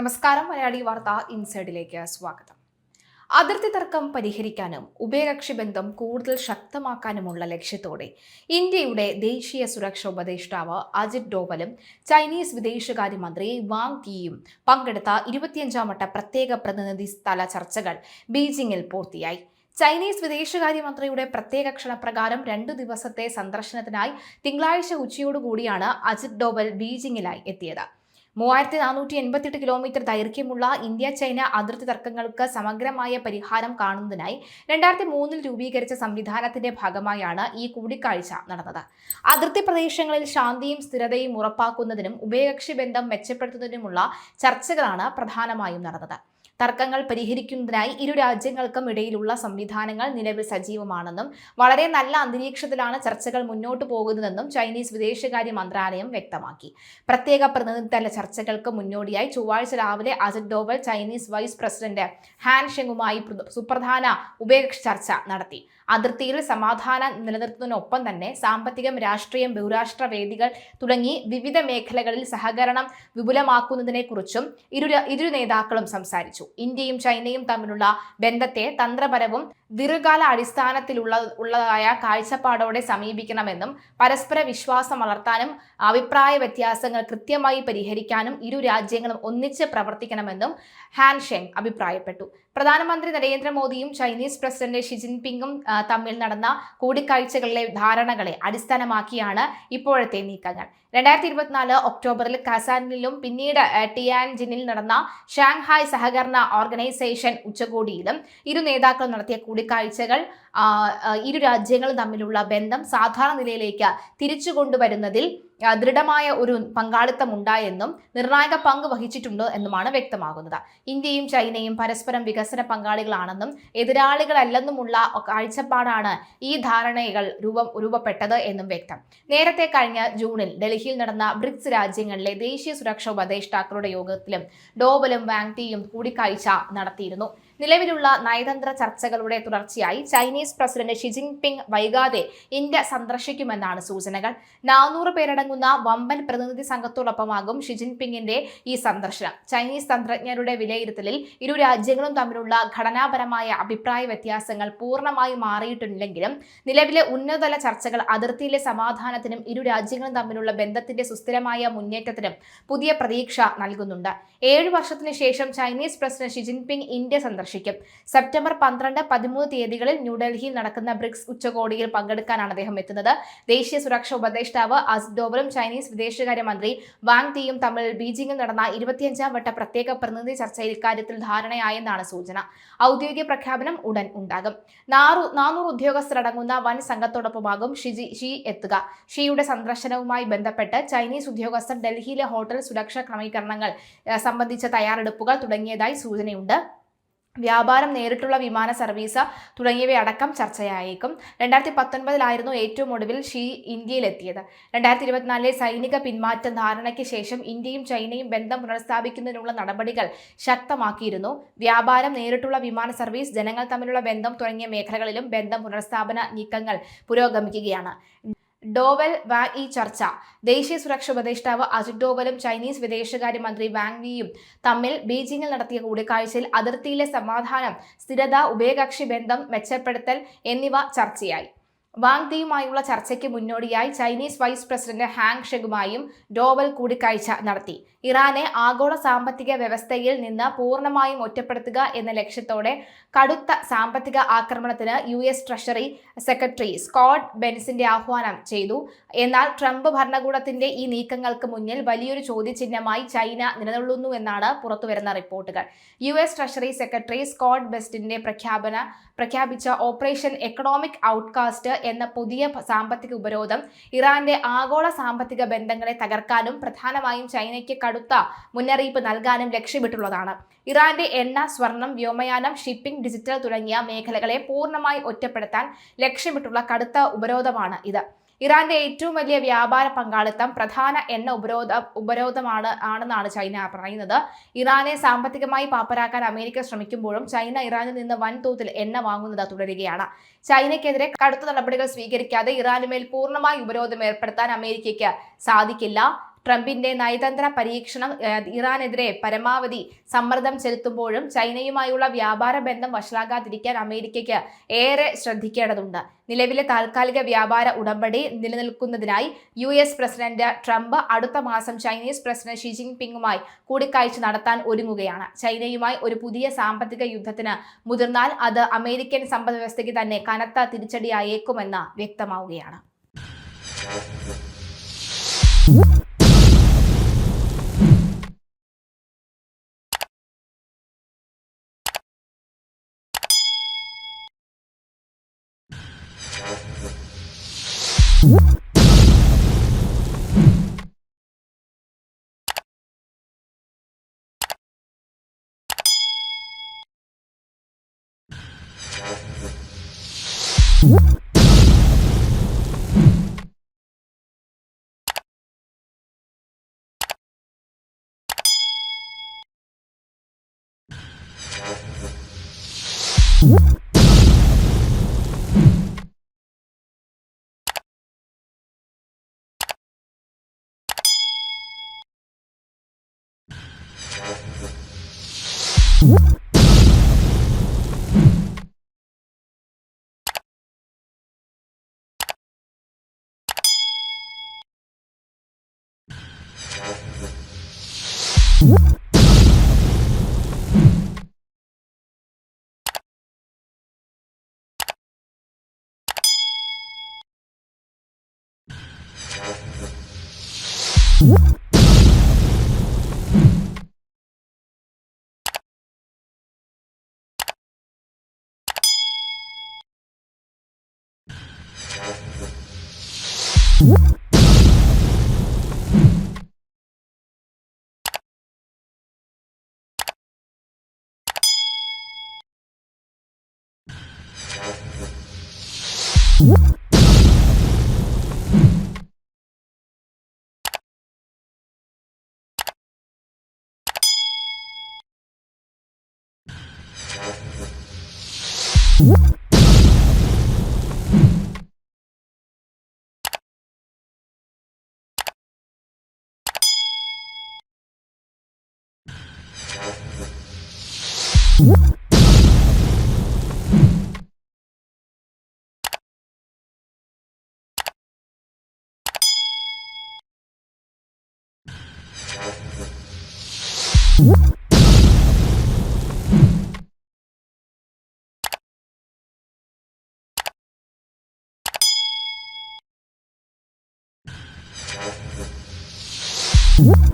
നമസ്കാരം. മലയാളി വാർത്ത ഇൻസൈഡിലേക്ക് സ്വാഗതം. അതിർത്തി തർക്കം പരിഹരിക്കാനും ഉഭയകക്ഷി ബന്ധം കൂടുതൽ ശക്തമാക്കാനുമുള്ള ലക്ഷ്യത്തോടെ ഇന്ത്യയുടെ ദേശീയ സുരക്ഷാ ഉപദേഷ്ടാവ് അജിത് ഡോവലും ചൈനീസ് വിദേശകാര്യമന്ത്രി വാങ് യിയും പങ്കെടുത്ത 25-ാം വട്ട പ്രത്യേക പ്രതിനിധി തല ചർച്ചകൾ ബീജിംഗിൽ പൂർത്തിയായി. ചൈനീസ് വിദേശകാര്യമന്ത്രിയുടെ പ്രത്യേക ക്ഷണപ്രകാരം 2 ദിവസത്തെ സന്ദർശനത്തിനായി തിങ്കളാഴ്ച ഉച്ചയോടുകൂടിയാണ് അജിത് ഡോവൽ ബീജിംഗിലായി എത്തിയത്. 3488 കിലോമീറ്റർ ദൈർഘ്യമുള്ള ഇന്ത്യ ചൈന അതിർത്തി തർക്കങ്ങൾക്ക് സമഗ്രമായ പരിഹാരം കാണുന്നതിനായി 2003 രൂപീകരിച്ച സംവിധാനത്തിന്റെ ഭാഗമായാണ് ഈ കൂടിക്കാഴ്ച നടന്നത്. അതിർത്തി പ്രദേശങ്ങളിൽ ശാന്തിയും സ്ഥിരതയും ഉറപ്പാക്കുന്നതിനും ഉഭയകക്ഷി ബന്ധം മെച്ചപ്പെടുത്തുന്നതിനുമുള്ള ചർച്ചകളാണ് പ്രധാനമായും നടന്നത്. തർക്കങ്ങൾ പരിഹരിക്കുന്നതിനായി ഇരു രാജ്യങ്ങൾക്കും ഇടയിലുള്ള സംവിധാനങ്ങൾ നിലവിൽ സജീവമാണെന്നും വളരെ നല്ല അന്തരീക്ഷത്തിലാണ് ചർച്ചകൾ മുന്നോട്ടു പോകുന്നതെന്നും ചൈനീസ് വിദേശകാര്യ മന്ത്രാലയം വ്യക്തമാക്കി. പ്രത്യേക പ്രതിനിധിതല ചർച്ചകൾക്ക് മുന്നോടിയായി ചൊവ്വാഴ്ച രാവിലെ Ajit Doval Chinese vice president Han ഷെങ്ങുമായി സുപ്രധാന ഉഭയകക്ഷി ചർച്ച നടത്തി. അതിർത്തിയിൽ സമാധാനം നിലനിർത്തുന്നതിനൊപ്പം തന്നെ സാമ്പത്തികം, രാഷ്ട്രീയം, ബഹുരാഷ്ട്ര വേദികൾ തുടങ്ങി വിവിധ മേഖലകളിൽ സഹകരണം വിപുലമാക്കുന്നതിനെക്കുറിച്ചും ഇരു നേതാക്കളും സംസാരിച്ചു. ഇന്ത്യയും ചൈനയും തമ്മിലുള്ള ബന്ധത്തെ തന്ത്രപരവും ദീർഘകാല അടിസ്ഥാനത്തിലുള്ളതായ കാഴ്ചപ്പാടോടെ സമീപിക്കണമെന്നും പരസ്പര വിശ്വാസം വളർത്താനും അഭിപ്രായ വ്യത്യാസങ്ങൾ കൃത്യമായി പരിഹരിക്കാനും ഇരു രാജ്യങ്ങളും ഒന്നിച്ച് പ്രവർത്തിക്കണമെന്നും ഹാൻ ഷെങ് അഭിപ്രായപ്പെട്ടു. പ്രധാനമന്ത്രി നരേന്ദ്രമോദിയും ചൈനീസ് പ്രസിഡന്റ് ഷി ജിൻപിങ്ങും തമ്മിൽ നടന്ന കൂടിക്കാഴ്ചകളിലെ ധാരണകളെ അടിസ്ഥാനമാക്കിയാണ് ഇപ്പോഴത്തെ നീക്കങ്ങൾ. 2024 ഒക്ടോബറിൽ കസാനിലും പിന്നീട് ടിയാൻജിനിൽ നടന്ന ഷാങ്ഹായ് സഹകരണ ഓർഗനൈസേഷൻ ഉച്ചകോടിയിലും ഇരു നേതാക്കളും നടത്തിയ കൂടിക്കാഴ്ചകൾ ഇരു രാജ്യങ്ങളും തമ്മിലുള്ള ബന്ധം സാധാരണ നിലയിലേക്ക് തിരിച്ചു കൊണ്ടുവരുന്നതിൽ ദൃഢമായ ഒരു പങ്കാളിത്തം ഉണ്ടായെന്നും നിർണായക പങ്ക് വഹിച്ചിട്ടുണ്ട് എന്നുമാണ് വ്യക്തമാകുന്നത്. ഇന്ത്യയും ചൈനയും പരസ്പരം വികസന പങ്കാളികളാണെന്നും എതിരാളികളല്ലെന്നുമുള്ള കാഴ്ചപ്പാടാണ് ഈ ധാരണകൾ രൂപപ്പെട്ടത് എന്നും വ്യക്തം. നേരത്തെ കഴിഞ്ഞ ജൂണിൽ ഡൽഹിയിൽ നടന്ന ബ്രിക്സ് രാജ്യങ്ങളിലെ ദേശീയ സുരക്ഷാ ഉപദേഷ്ടാക്കളുടെ യോഗത്തിലും ഡോവലും വാങ് യിയും കൂടിക്കാഴ്ച നടത്തിയിരുന്നു. നിലവിലുള്ള നയതന്ത്ര ചർച്ചകളുടെ തുടർച്ചയായി ചൈനീസ് പ്രസിഡന്റ് ഷി ജിൻപിങ് വൈകാതെ ഇന്ത്യ സന്ദർശിക്കുമെന്നാണ് സൂചനകൾ. 400 പേരടങ്ങുന്ന വമ്പൻ പ്രതിനിധി സംഘത്തോടൊപ്പമാകും ഷി ജിൻപിങ്ങിന്റെ ഈ സന്ദർശനം. ചൈനീസ് തന്ത്രജ്ഞരുടെ വിലയിരുത്തലിൽ ഇരു രാജ്യങ്ങളും തമ്മിലുള്ള ഘടനാപരമായ അഭിപ്രായ വ്യത്യാസങ്ങൾ പൂർണ്ണമായി മാറിയിട്ടില്ലെങ്കിലും നിലവിലെ ഉന്നതതല ചർച്ചകൾ അതിർത്തിയിലെ സമാധാനത്തിനും ഇരു രാജ്യങ്ങളും തമ്മിലുള്ള ബന്ധത്തിന്റെ സുസ്ഥിരമായ മുന്നേറ്റത്തിനും പുതിയ പ്രതീക്ഷ നൽകുന്നുണ്ട്. 7 വർഷത്തിന് ശേഷം Chinese president Xi Jinping India സന്ദർശിക്കും. സെപ്റ്റംബർ 12, 13 തീയതികളിൽ ന്യൂഡൽഹിയിൽ നടക്കുന്ന ബ്രിക്സ് ഉച്ചകോടിയിൽ പങ്കെടുക്കാനാണ് അദ്ദേഹം എത്തുന്നത്. ദേശീയ സുരക്ഷാ ഉപദേഷ്ടാവ് അജിത് ഡോവലും ചൈനീസ് വിദേശകാര്യമന്ത്രി വാങ് യിയും തമ്മിൽ ബീജിംഗിൽ നടന്ന 25-ാം വട്ട പ്രത്യേക പ്രതിനിധി ചർച്ചയിൽ ഇക്കാര്യത്തിൽ ധാരണയായെന്നാണ് സൂചന. ഔദ്യോഗിക പ്രഖ്യാപനം ഉടൻ ഉണ്ടാകും. 400 ഉദ്യോഗസ്ഥരടങ്ങുന്ന വൻ സംഘത്തോടൊപ്പമാകും ഷി എത്തുക. ഷിയുടെ സന്ദർശനവുമായി ബന്ധപ്പെട്ട് ചൈനീസ് ഉദ്യോഗസ്ഥർ ഡൽഹിയിലെ ഹോട്ടൽ സുരക്ഷാ ക്രമീകരണങ്ങൾ സംബന്ധിച്ച തയ്യാറെടുപ്പുകൾ തുടങ്ങിയതായി സൂചനയുണ്ട്. വ്യാപാരം, നേരിട്ടുള്ള വിമാന സർവീസ് തുടങ്ങിയവയടക്കം ചർച്ചയായേക്കും. 2019 ഏറ്റവും ഒടുവിൽ ഷി ഇന്ത്യയിലെത്തിയത്. 2024 സൈനിക പിന്മാറ്റ ധാരണയ്ക്ക് ശേഷം ഇന്ത്യയും ചൈനയും ബന്ധം പുനഃസ്ഥാപിക്കുന്നതിനുള്ള നടപടികൾ ശക്തമാക്കിയിരുന്നു. വ്യാപാരം, നേരിട്ടുള്ള വിമാന സർവീസ്, ജനങ്ങൾ തമ്മിലുള്ള ബന്ധം തുടങ്ങിയ മേഖലകളിലും ബന്ധം പുനഃസ്ഥാപന നീക്കങ്ങൾ പുരോഗമിക്കുകയാണ്. ഡോവൽ വാങ് യി ചർച്ച. ദേശീയ സുരക്ഷാ ഉപദേഷ്ടാവ് അജിത് ഡോവലും ചൈനീസ് വിദേശകാര്യമന്ത്രി വാങ് യിയും തമ്മിൽ ബീജിംഗിൽ നടത്തിയ കൂടിക്കാഴ്ചയിൽ അതിർത്തിയിലെ സമാധാനം, സ്ഥിരത, ഉഭയകക്ഷി ബന്ധം മെച്ചപ്പെടുത്തൽ എന്നിവ ചർച്ചയായി. വാങ് യിയുമായുള്ള ചർച്ചയ്ക്ക് മുന്നോടിയായി ചൈനീസ് വൈസ് പ്രസിഡന്റ് ഹാങ് ഷെങ്ങുമായും ഡോവൽ കൂടിക്കാഴ്ച നടത്തി. ഇറാനെ ആഗോള സാമ്പത്തിക വ്യവസ്ഥയിൽ നിന്ന് പൂർണ്ണമായും ഒറ്റപ്പെടുത്തുക എന്ന ലക്ഷ്യത്തോടെ കടുത്ത സാമ്പത്തിക ആക്രമണത്തിന് US ട്രഷറി സെക്രട്ടറി സ്കോട്ട് ബെൻസിന്റെ ആഹ്വാനം ചെയ്തു. എന്നാൽ ട്രംപ് ഭരണകൂടത്തിന്റെ ഈ നീക്കങ്ങൾക്ക് മുന്നിൽ വലിയൊരു ചോദ്യചിഹ്നമായി ചൈന നിലകൊള്ളുന്നുവെന്നാണ് പുറത്തുവരുന്ന റിപ്പോർട്ടുകൾ. US ട്രഷറി സെക്രട്ടറി സ്കോട്ട് ബെസ്റ്റിന്റെ പ്രഖ്യാപിച്ച ഓപ്പറേഷൻ എക്കണോമിക് ഔട്ട്കാസ്റ്റ് എന്ന പുതിയ സാമ്പത്തിക ഉപരോധം ഇറാന്റെ ആഗോള സാമ്പത്തിക ബന്ധങ്ങളെ തകർക്കാനും പ്രധാനമായും ചൈനയ്ക്ക് കടുത്ത മുന്നറിയിപ്പ് നൽകാനും ലക്ഷ്യമിട്ടുള്ളതാണ്. ഇറാന്റെ എണ്ണ, സ്വർണം, വ്യോമയാനം, ഷിപ്പിംഗ്, ഡിജിറ്റൽ തുടങ്ങിയ മേഖലകളെ പൂർണ്ണമായി ഒറ്റപ്പെടുത്താൻ ലക്ഷ്യമിട്ടുള്ള കടുത്ത ഉപരോധമാണ് ഇത്. ഇറാന്റെ ഏറ്റവും വലിയ വ്യാപാര പങ്കാളിത്തം പ്രധാന എണ്ണ ഉപരോധമാണെന്നാണ് ചൈന പറയുന്നത്. ഇറാനെ സാമ്പത്തികമായി പാപ്പരാക്കാൻ അമേരിക്ക ശ്രമിക്കുമ്പോഴും ചൈന ഇറാനിൽ നിന്ന് വൻതോതിൽ എണ്ണ വാങ്ങുന്നത് തുടരുകയാണ്. ചൈനയ്ക്കെതിരെ കടുത്ത നടപടികൾ സ്വീകരിക്കാതെ ഇറാനുമേൽ പൂർണ്ണമായി ഉപരോധം ഏർപ്പെടുത്താൻ അമേരിക്കയ്ക്ക് സാധിക്കില്ല. ട്രംപിന്റെ നയതന്ത്ര പരീക്ഷണം ഇറാനെതിരെ പരമാവധി സമ്മർദ്ദം ചെലുത്തുമ്പോഴും ചൈനയുമായുള്ള വ്യാപാര ബന്ധം വഷളാകാതിരിക്കാൻ അമേരിക്കയ്ക്ക് ഏറെ ശ്രദ്ധിക്കേണ്ടതുണ്ട്. നിലവിലെ താൽക്കാലിക വ്യാപാര ഉടമ്പടി നിലനിൽക്കുന്നതിനായി US പ്രസിഡന്റ് ട്രംപ് അടുത്ത മാസം ചൈനീസ് പ്രസിഡന്റ് ഷി ജിൻപിങ്ങുമായി കൂടിക്കാഴ്ച നടത്താൻ ഒരുങ്ങുകയാണ്. ചൈനയുമായി ഒരു പുതിയ സാമ്പത്തിക യുദ്ധത്തിന് മുതിർന്നാൽ അത് അമേരിക്കൻ സമ്പദ്വ്യവസ്ഥയ്ക്ക് തന്നെ കനത്ത തിരിച്ചടിയായേക്കുമെന്ന് വ്യക്തമാവുകയാണ്. What?